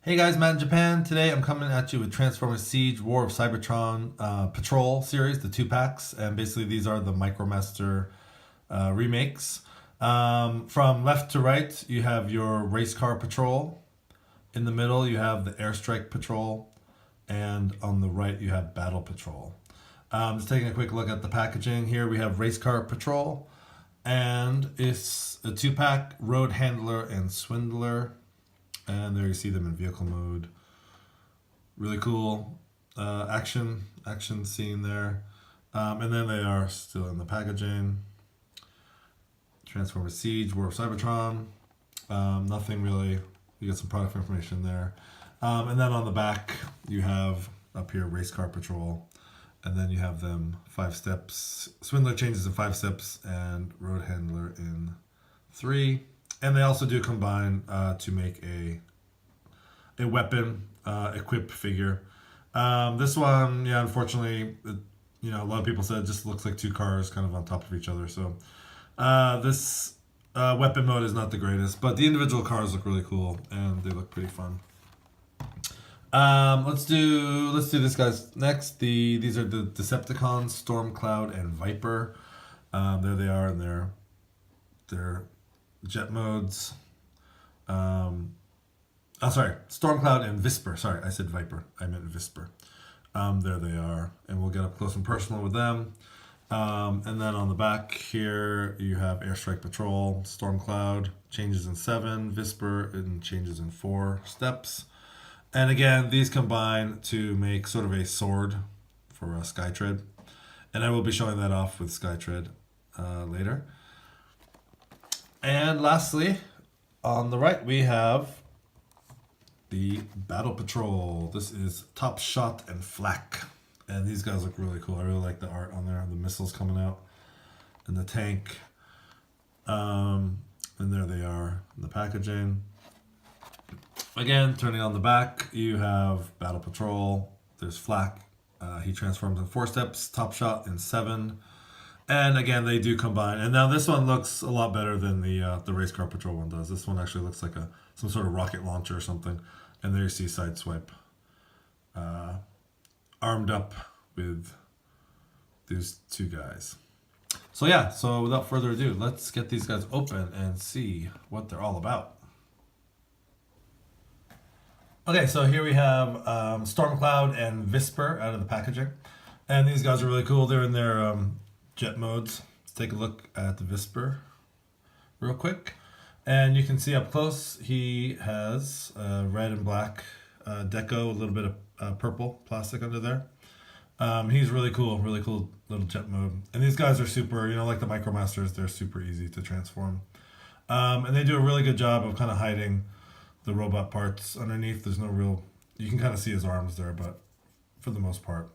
Hey guys, Matt in Japan. Today I'm coming at you with Transformers Siege War of Cybertron Patrol series, the two packs. And basically, these are the Micromaster remakes. From left to right, you have your Race Car Patrol. In the middle, you have the Airstrike Patrol. And on the right, you have Battle Patrol. Just taking a quick look at the packaging here, we have Race Car Patrol. And it's a two pack Road Handler and Swindler. And there you see them in vehicle mode. Really cool action scene there. And then they are still in the packaging. Transformers Siege, War of Cybertron. Nothing really. You get some product information there. And then on the back, you have up here Race Car Patrol. And then you have them 5 steps. Swindler changes in 5 steps and Road Handler in 3. And they also do combine to make a weapon equipped figure. This one, yeah, unfortunately, a lot of people said it just looks like 2 cars kind of on top of each other. So this weapon mode is not the greatest, but the individual cars look really cool and they look pretty fun. Let's do this guys next. These are the Decepticons, Stormcloud and Viper. There they are in their jet modes. Sorry, Stormcloud and Visper. Sorry, I said Viper. I meant Visper. There they are, and we'll get up close and personal with them. And then on the back here, you have Airstrike Patrol, Stormcloud, changes in 7, Visper, and changes in 4 steps. And again, these combine to make sort of a sword for Skytread. And I will be showing that off with Skytread later. And lastly, on the right, we have the Battle Patrol. This is Top Shot and Flak. And these guys look really cool. I really like the art on there. The missiles coming out and the tank. And there they are in the packaging. Again, turning on the back, you have Battle Patrol. There's Flak. He transforms in 4 steps. Top Shot in 7. And again, they do combine. And now this one looks a lot better than the Race Car Patrol one does. This one actually looks like some sort of rocket launcher or something. And there you see Sideswipe armed up with these 2 guys. So yeah, so without further ado, let's get these guys open and see what they're all about. Okay, so here we have Stormcloud and Visper out of the packaging. And these guys are really cool. They're in their jet modes. Let's take a look at the Visper real quick. And you can see up close, he has red and black deco, a little bit of purple plastic under there. He's really cool little jet mode. And these guys are super, like the Micromasters, they're super easy to transform. And they do a really good job of kind of hiding the robot parts underneath. There's no real, you can kind of see his arms there, but for the most part,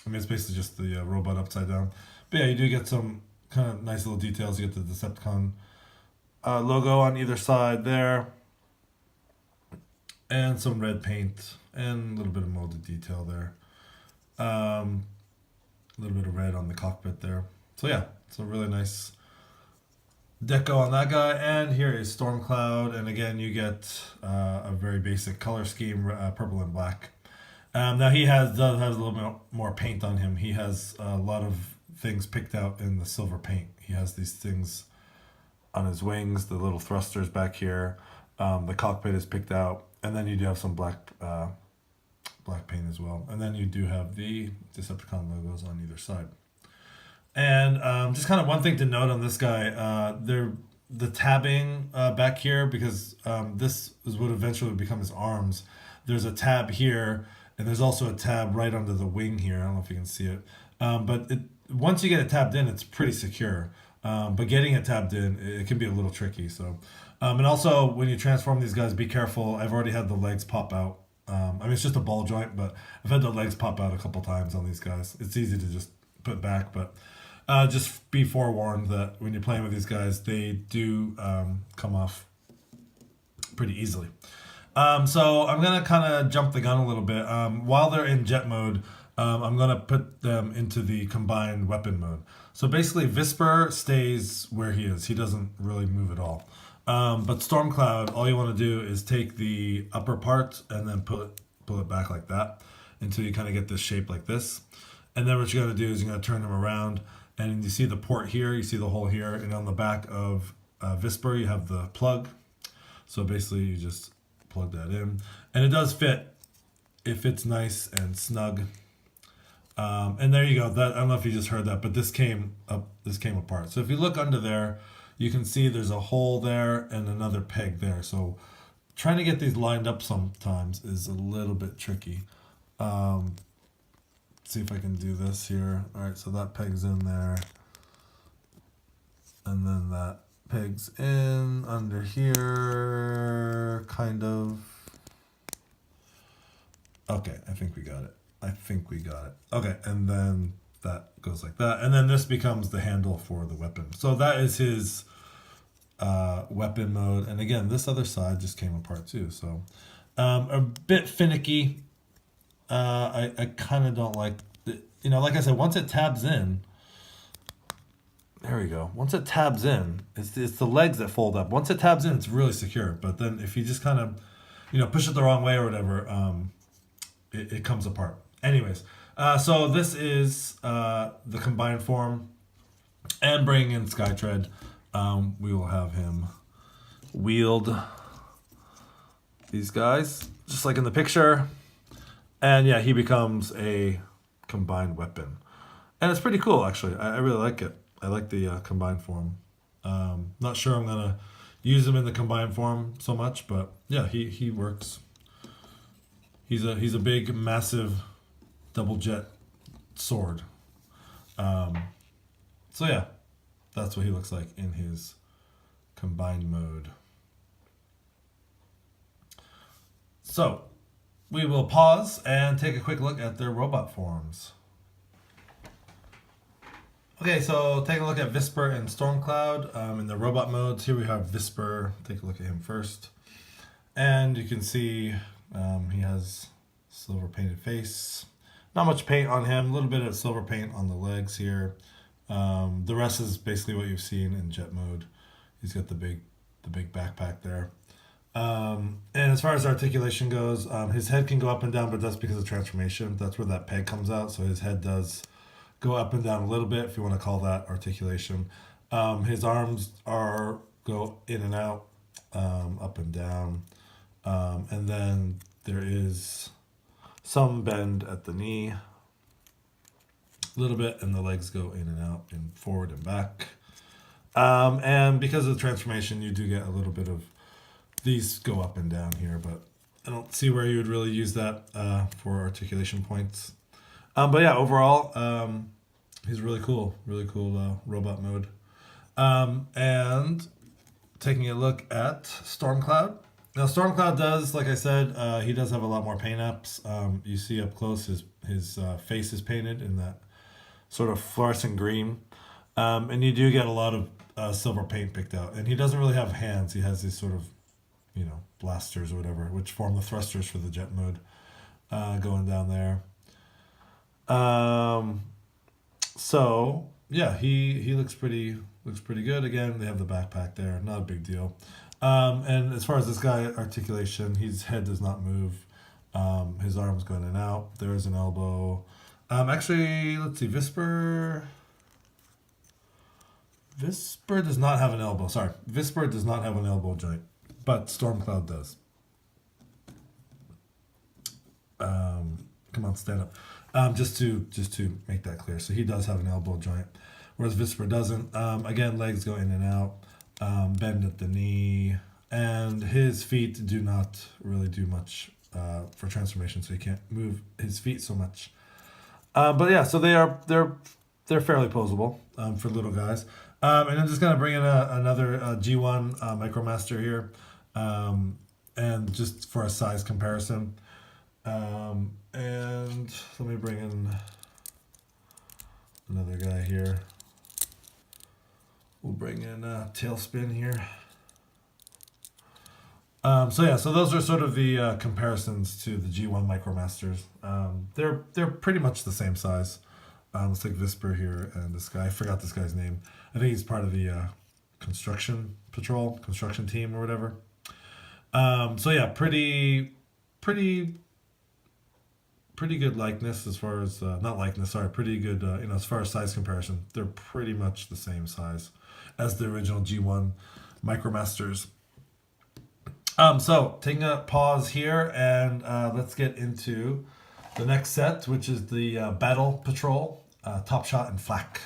it's basically just the robot upside down. But yeah, you do get some kind of nice little details. You get the Decepticon logo on either side there, and some red paint, and a little bit of molded detail there. A little bit of red on the cockpit there. So yeah, it's a really nice deco on that guy. And here is Stormcloud, and again you get a very basic color scheme, purple and black. Now he does have a little bit more paint on him. He has a lot of things picked out in the silver paint. He has these things on his wings, the little thrusters back here. The cockpit is picked out, and then you do have some black paint as well. And then you do have the Decepticon logos on either side. And just kind of one thing to note on this guy, the tabbing back here, because this is what eventually would become his arms. There's a tab here, and there's also a tab right under the wing here. I don't know if you can see it. But once you get it tabbed in, it's pretty secure. But getting it tabbed in, it can be a little tricky. So, and also when you transform these guys, be careful. I've already had the legs pop out. It's just a ball joint, but I've had the legs pop out a couple times on these guys. It's easy to just put back, but just be forewarned that when you're playing with these guys, they do come off pretty easily. So I'm going to kind of jump the gun a little bit. While they're in jet mode, I'm going to put them into the combined weapon mode. So basically, Visper stays where he is. He doesn't really move at all. But Stormcloud, all you want to do is take the upper part and then pull it back like that until you kind of get this shape like this. And then what you're going to do is you're going to turn him around, and you see the port here, you see the hole here, and on the back of Visper you have the plug. So basically you just plug that in, and it does fit. It fits nice and snug. And there you go. That, I don't know if you just heard that, but this came apart. So if you look under there, you can see there's a hole there and another peg there. So trying to get these lined up sometimes is a little bit tricky. See if I can do this here. All right, so that peg's in there, and then that peg's in under here, kind of. Okay, I think we got it. Okay, and then that goes like that, and then this becomes the handle for the weapon. So that is his weapon mode, and again, this other side just came apart too. So a bit finicky. I kind of don't like, like I said, once it tabs in, there we go. Once it tabs in, it's the legs that fold up. Once it tabs in, it's really secure. But then if you just kind of, push it the wrong way or whatever, it comes apart. Anyways, so this is the combined form, and bringing in Skytread, we will have him wield these guys, just like in the picture. And yeah, he becomes a combined weapon. And it's pretty cool, actually. I really like it. I like the combined form. Not sure I'm going to use him in the combined form so much, but yeah, he works. He's a big, massive double jet sword. So yeah, that's what he looks like in his combined mode. So we will pause and take a quick look at their robot forms. Okay, so taking a look at Visper and Stormcloud in the robot modes. Here we have Visper. Take a look at him first. And you can see he has silver painted face. Not much paint on him, a little bit of silver paint on the legs here. The rest is basically what you've seen in jet mode. He's got the big backpack there. And as far as articulation goes, his head can go up and down, but that's because of transformation. That's where that peg comes out. So his head does go up and down a little bit, if you want to call that articulation. His arms go in and out, up and down. And then there is some bend at the knee, a little bit, and the legs go in and out and forward and back. And because of the transformation, you do get a little bit of these go up and down here, but I don't see where you would really use that for articulation points. But yeah, overall, he's really cool robot mode. And taking a look at Stormcloud. Now Stormcloud does, like I said, he does have a lot more paint apps. You see up close his face is painted in that sort of fluorescent green. And you do get a lot of silver paint picked out. And he doesn't really have hands. He has these sort of, blasters or whatever, which form the thrusters for the jet mode going down there. So yeah, he looks pretty good. Again, they have the backpack there, not a big deal. And as far as this guy articulation, his head does not move. His arms go in and out. There is an elbow. Actually, let's see. Visper does not have an elbow. Sorry, Visper does not have an elbow joint, but Stormcloud does. Come on, stand up. Just to make that clear. So he does have an elbow joint, whereas Visper doesn't. Again, legs go in and out, bend at the knee, and his feet do not really do much for transformation, so he can't move his feet so much. But yeah, so they're fairly posable for little guys. And I'm just gonna bring in another G1 Micromaster here, and just for a size comparison. And let me bring in another guy here. We'll bring in Tailspin here. So those are sort of the comparisons to the G1 Micromasters. They're pretty much the same size. Let's take Visper here and this guy. I forgot this guy's name. I think he's part of the construction patrol, construction team or whatever. So yeah, pretty good likeness as far as not likeness. Sorry, pretty good. As far as size comparison, they're pretty much the same size as the original G1 Micromasters. So taking a pause here, and let's get into the next set, which is the Battle Patrol, Top Shot and Flak.